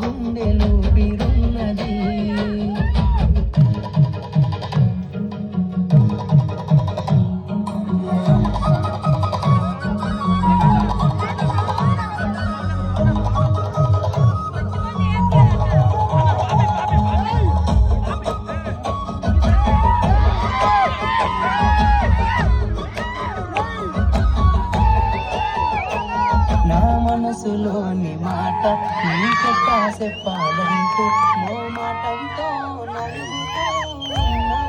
గుండెలు పిరున్నది. నా మనసులోని మాట నీకెట్టా చెప్పాలంటూ మో మాటంతో నవ్వుతూ ఉన్నా.